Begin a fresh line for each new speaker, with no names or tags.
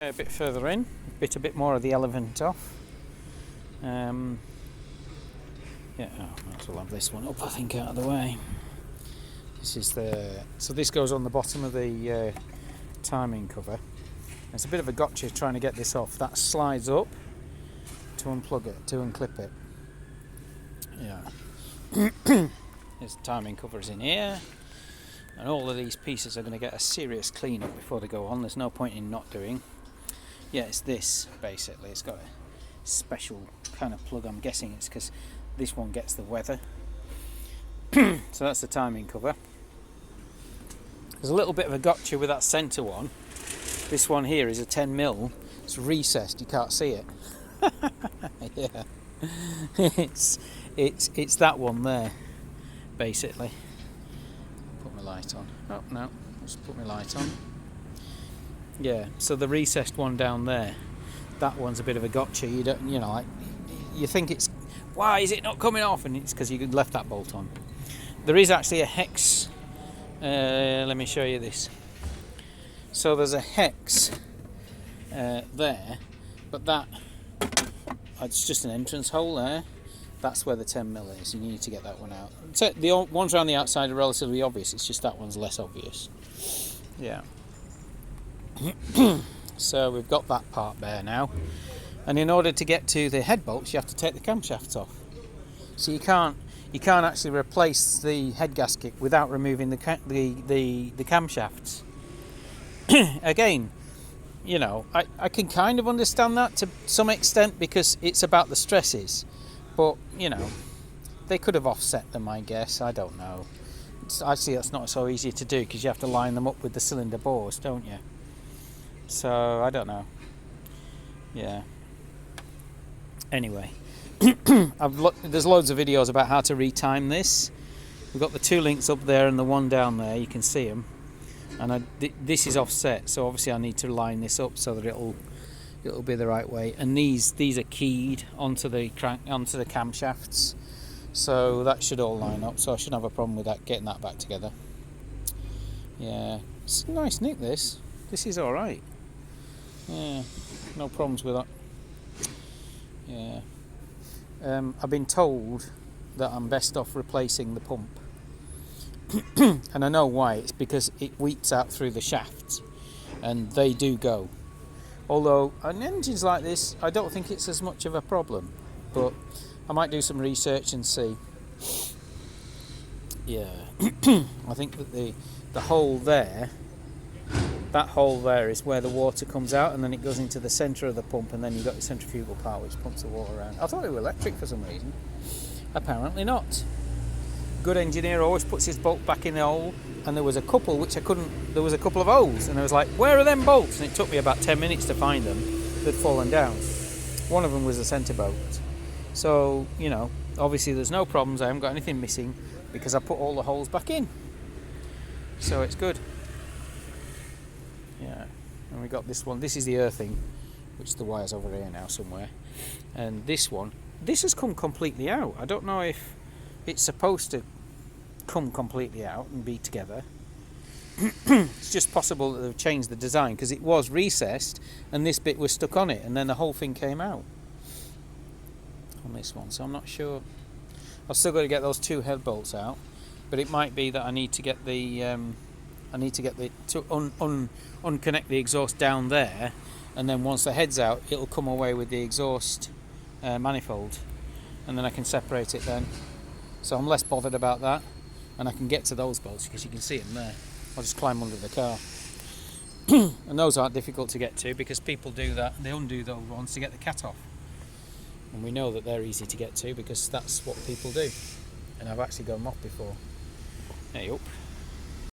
A bit further in, bit a bit more of the elephant off. Yeah, might as well have this one up, I think, out of the way. This is so this goes on the bottom of the timing cover. It's a bit of a gotcha trying to get this off. That slides up to unplug it, to unclip it. Yeah. There's the timing covers in here, and all of these pieces are going to get a serious clean up before they go on. There's no point in not doing. Yeah, it's this basically. It's got a special kind of plug. I'm guessing it's because this one gets the weather. So that's the timing cover. There's a little bit of a gotcha with that centre one. This one here is a 10mm. It's recessed. You can't see it. Yeah, it's that one there, basically. Put my light on. Oh no, just put my light on. Yeah, so the recessed one down there, that one's a bit of a gotcha. You don't, like, you think it's, why is it not coming off? And it's because you left that bolt on. There is actually a hex. Let me show you this. So there's a hex there, but it's just an entrance hole there. That's where the 10mm is. You need to get that one out. The ones around the outside are relatively obvious. It's just that one's less obvious. Yeah. So we've got that part there now, and in order to get to the head bolts, you have to take the camshafts off. So you can't actually replace the head gasket without removing the camshafts. Again, I can kind of understand that to some extent because it's about the stresses, but they could have offset them, I guess. I don't know. Actually, that's not so easy to do because you have to line them up with the cylinder bores, don't you? So I don't know. Yeah. Anyway, there's loads of videos about how to retime this. We've got the two links up there and the one down there. You can see them. And this is offset, so obviously I need to line this up so that it'll be the right way. And these are keyed onto the camshafts, so that should all line up. So I shouldn't have a problem with that, getting that back together. Yeah, it's a nice nick. This is all right. Yeah, no problems with that. Yeah, I've been told that I'm best off replacing the pump. And I know why. It's because it weeps out through the shafts, and they do go. Although on engines like this, I don't think it's as much of a problem, but I might do some research and see. Yeah, I think that the hole there, that hole there is where the water comes out, and then it goes into the centre of the pump, and then you've got the centrifugal part which pumps the water around. I thought it was electric for some reason. Apparently not. Good engineer always puts his bolt back in the hole, and there was a couple which I couldn't. There was a couple of holes, and I was like, "Where are them bolts?" And it took me about 10 minutes to find them. They'd fallen down. One of them was the centre bolt. So obviously there's no problems. I haven't got anything missing because I put all the holes back in. So it's good. Yeah, and we got this one. This is the earthing, which the wire's over here now somewhere. And this one, this has come completely out. I don't know if it's supposed to come completely out and be together. It's just possible that they've changed the design because it was recessed and this bit was stuck on it, and then the whole thing came out on this one. So I'm not sure. I've still got to get those two head bolts out, but it might be that I need to get unconnect the exhaust down there, and then once the head's out, it'll come away with the exhaust manifold, and then I can separate it then. So I'm less bothered about that, and I can get to those bolts because you can see them there. I'll just climb under the car. And those aren't difficult to get to because people do that. They undo those ones to get the cat off. And we know that they're easy to get to because that's what people do. And I've actually got them off before. Hey up.